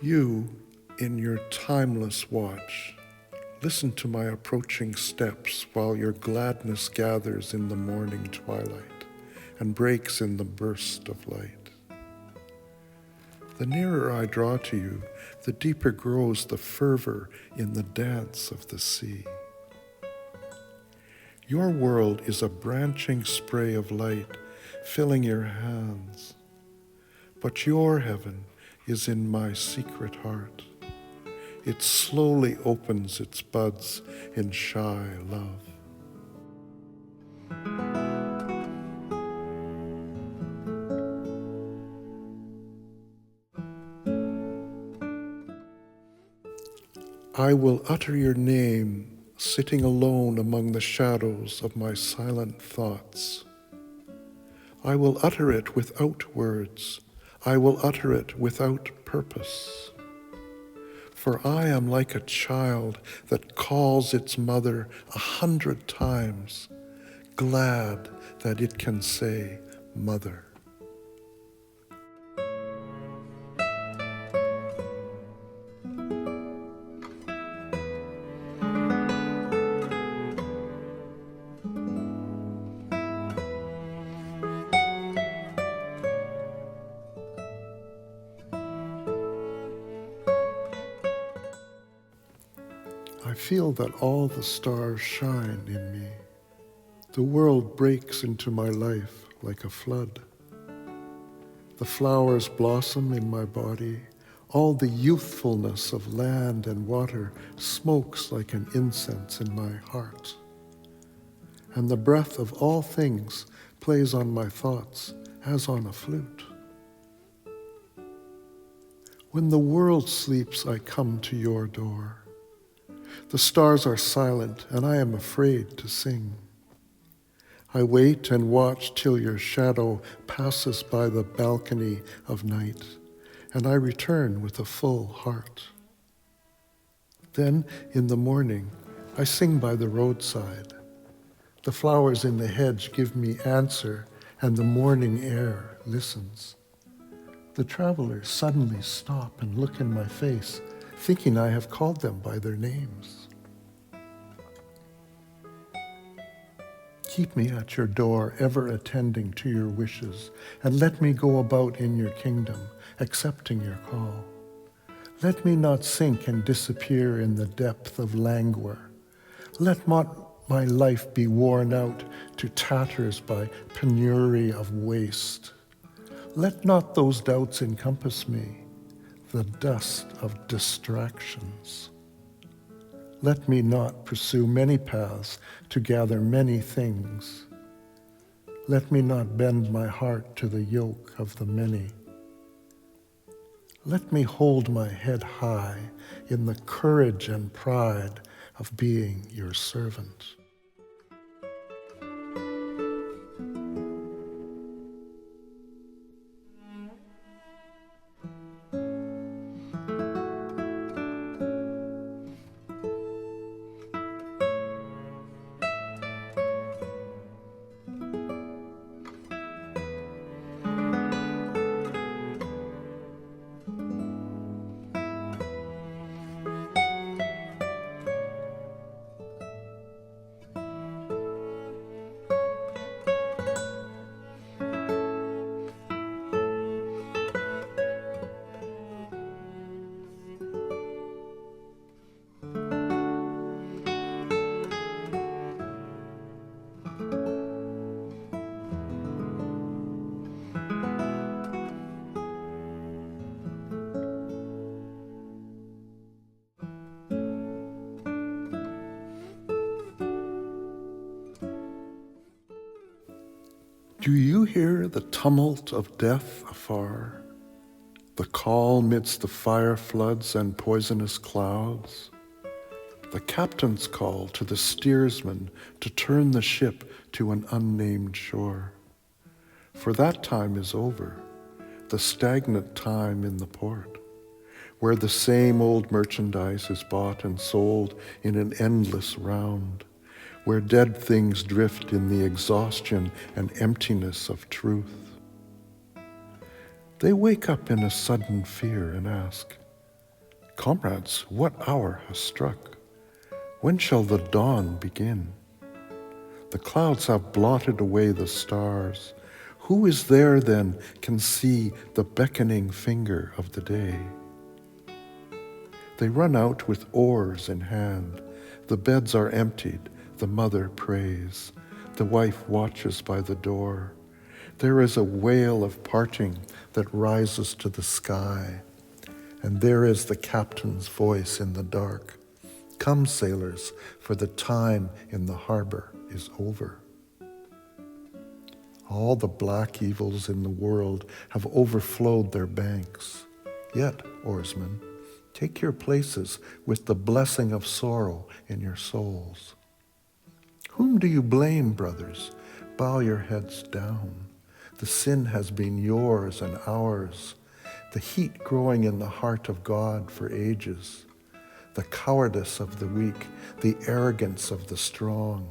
You, in your timeless watch, listen to my approaching steps while your gladness gathers in the morning twilight and breaks in the burst of light. The nearer I draw to you, the deeper grows the fervor in the dance of the sea. Your world is a branching spray of light filling your hands, but your heaven is in my secret heart. It slowly opens its buds in shy love. I will utter your name, sitting alone among the shadows of my silent thoughts. I will utter it without words. I will utter it without purpose. For I am like a child that calls its mother 100 times, glad that it can say, Mother. I feel that all the stars shine in me. The world breaks into my life like a flood. The flowers blossom in my body. All the youthfulness of land and water smokes like an incense in my heart. And the breath of all things plays on my thoughts as on a flute. When the world sleeps, I come to your door. The stars are silent, and I am afraid to sing. I wait and watch till your shadow passes by the balcony of night, and I return with a full heart. Then, in the morning, I sing by the roadside. The flowers in the hedge give me answer, and the morning air listens. The travelers suddenly stop and look in my face, thinking I have called them by their names. Keep me at your door, ever attending to your wishes, and let me go about in your kingdom, accepting your call. Let me not sink and disappear in the depth of languor. Let not my life be worn out to tatters by penury of waste. Let not those doubts encompass me, the dust of distractions. Let me not pursue many paths to gather many things. Let me not bend my heart to the yoke of the many. Let me hold my head high in the courage and pride of being your servant. Do you hear the tumult of death afar? The call midst the fire floods and poisonous clouds? The captain's call to the steersman to turn the ship to an unnamed shore? For that time is over, the stagnant time in the port, where the same old merchandise is bought and sold in an endless round, where dead things drift in the exhaustion and emptiness of truth. They wake up in a sudden fear and ask, Comrades, what hour has struck? When shall the dawn begin? The clouds have blotted away the stars. Who is there then can see the beckoning finger of the day? They run out with oars in hand. The beds are emptied. The mother prays. The wife watches by the door. There is a wail of parting that rises to the sky. And there is the captain's voice in the dark. Come, sailors, for the time in the harbor is over. All the black evils in the world have overflowed their banks. Yet, oarsmen, take your places with the blessing of sorrow in your souls. Whom do you blame, brothers? Bow your heads down. The sin has been yours and ours, the heat growing in the heart of God for ages, the cowardice of the weak, the arrogance of the strong,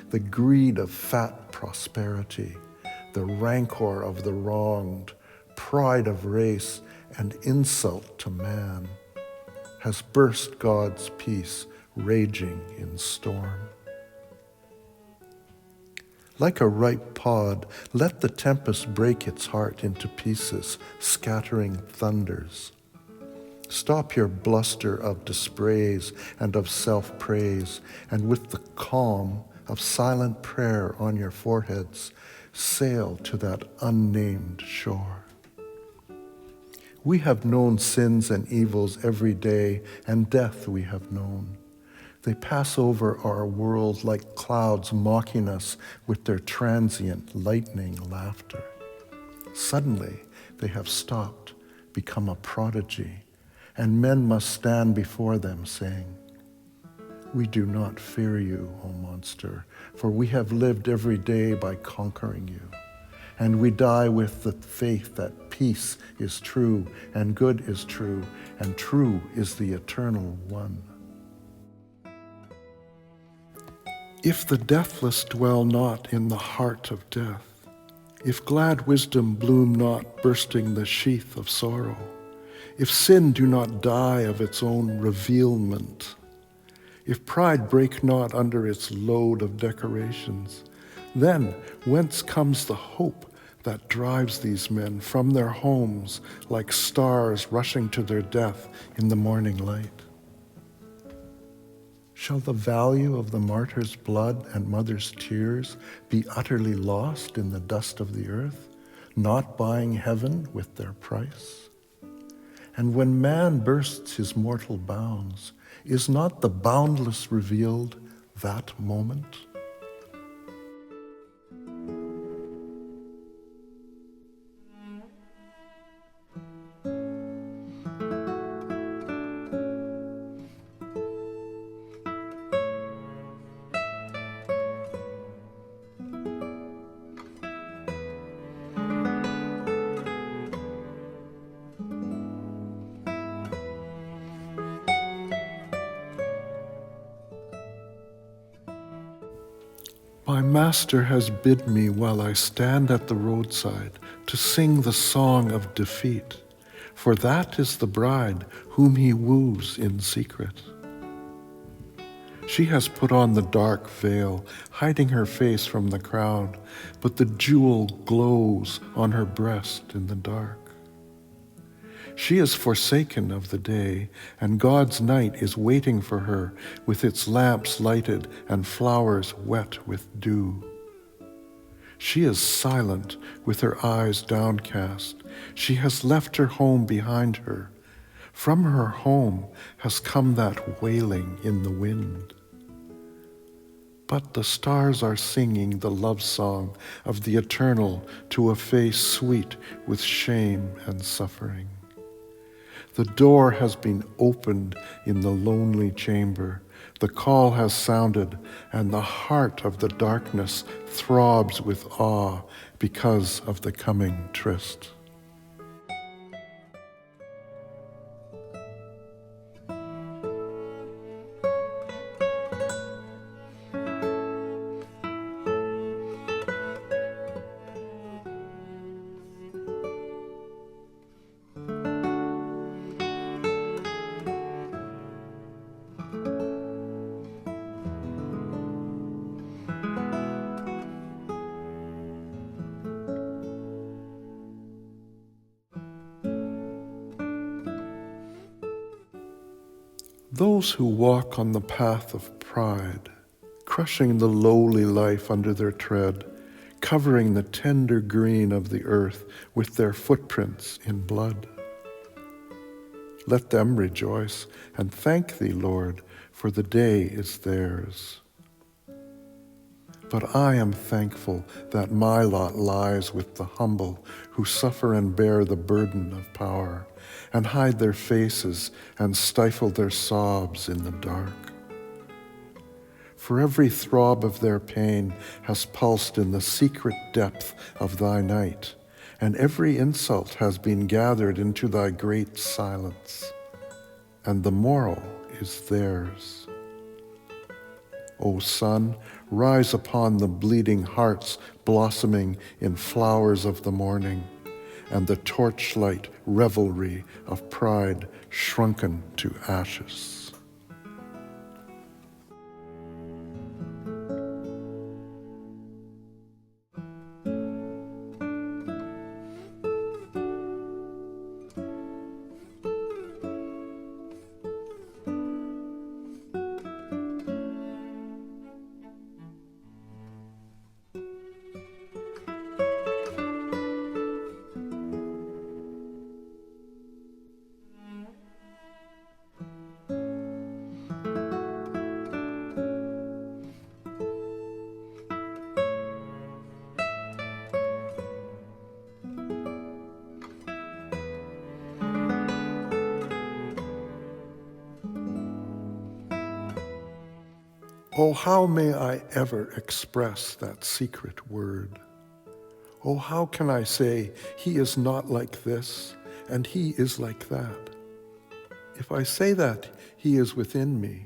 the greed of fat prosperity, the rancor of the wronged, pride of race, and insult to man, has burst God's peace, raging in storm. Like a ripe pod, let the tempest break its heart into pieces, scattering thunders. Stop your bluster of dispraise and of self-praise, and with the calm of silent prayer on your foreheads, sail to that unnamed shore. We have known sins and evils every day, and death we have known. They pass over our world like clouds mocking us with their transient, lightning laughter. Suddenly, they have stopped, become a prodigy, and men must stand before them saying, "We do not fear you, O monster, for we have lived every day by conquering you. And we die with the faith that peace is true, and good is true, and true is the eternal one." If the deathless dwell not in the heart of death, if glad wisdom bloom not bursting the sheath of sorrow, if sin do not die of its own revealment, if pride break not under its load of decorations, then whence comes the hope that drives these men from their homes like stars rushing to their death in the morning light? Shall the value of the martyr's blood and mother's tears be utterly lost in the dust of the earth, not buying heaven with their price? And when man bursts his mortal bounds, is not the boundless revealed that moment? My master has bid me while I stand at the roadside to sing the song of defeat, for that is the bride whom he woos in secret. She has put on the dark veil, hiding her face from the crowd, but the jewel glows on her breast in the dark. She is forsaken of the day, and God's night is waiting for her with its lamps lighted and flowers wet with dew. She is silent with her eyes downcast. She has left her home behind her. From her home has come that wailing in the wind. But the stars are singing the love song of the eternal to a face sweet with shame and suffering. The door has been opened in the lonely chamber. The call has sounded, and the heart of the darkness throbs with awe because of the coming tryst. Those who walk on the path of pride, crushing the lowly life under their tread, covering the tender green of the earth with their footprints in blood. Let them rejoice and thank thee, Lord, for the day is theirs. But I am thankful that my lot lies with the humble who suffer and bear the burden of power, and hide their faces and stifle their sobs in the dark. For every throb of their pain has pulsed in the secret depth of thy night, and every insult has been gathered into thy great silence, and the moral is theirs. O sun, rise upon the bleeding hearts blossoming in flowers of the morning, and the torchlight revelry of pride shrunken to ashes. Oh, how may I ever express that secret word? Oh, how can I say, he is not like this, and he is like that? If I say that he is within me,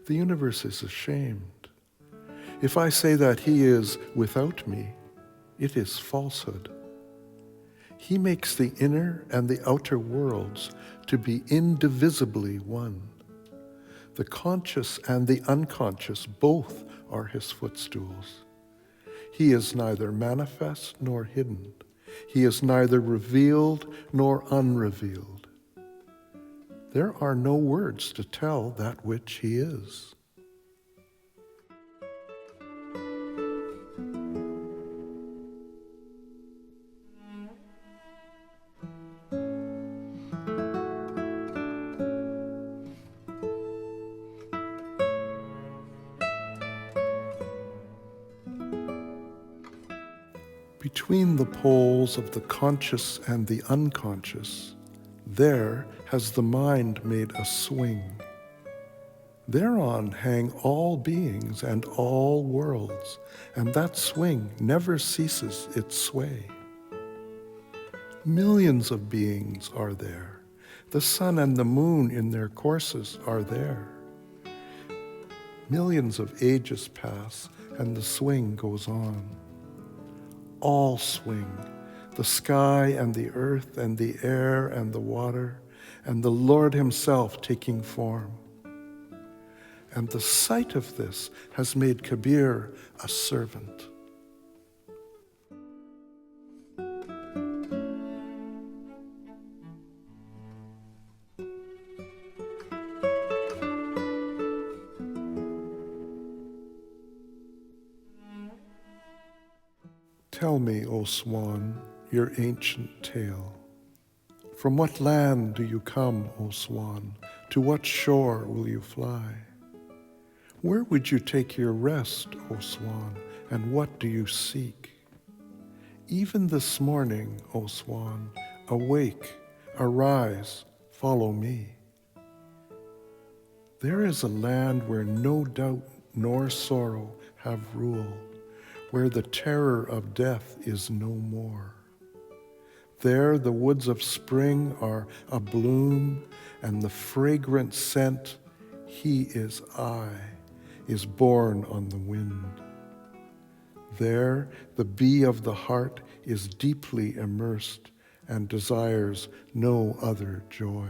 the universe is ashamed. If I say that he is without me, it is falsehood. He makes the inner and the outer worlds to be indivisibly one. The conscious and the unconscious both are his footstools. He is neither manifest nor hidden. He is neither revealed nor unrevealed. There are no words to tell that which he is. Between the poles of the conscious and the unconscious, there has the mind made a swing. Thereon hang all beings and all worlds, and that swing never ceases its sway. Millions of beings are there. The sun and the moon in their courses are there. Millions of ages pass, and the swing goes on. All swing, the sky and the earth and the air and the water, and the Lord himself taking form. And the sight of this has made Kabir a servant. Tell me, O swan, your ancient tale. From what land do you come, O swan? To what shore will you fly? Where would you take your rest, O swan, and what do you seek? Even this morning, O swan, awake, arise, follow me. There is a land where no doubt nor sorrow have rule, where the terror of death is no more. There the woods of spring are abloom, and the fragrant scent, he is I, is borne on the wind. There the bee of the heart is deeply immersed and desires no other joy.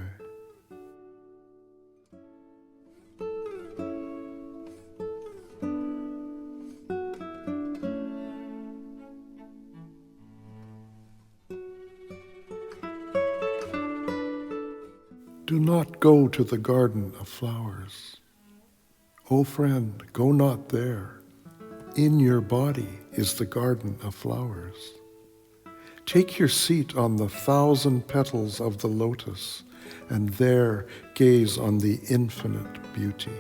Do not go to the garden of flowers. O friend, go not there. In your body is the garden of flowers. Take your seat on the 1,000 petals of the lotus, and there gaze on the infinite beauty.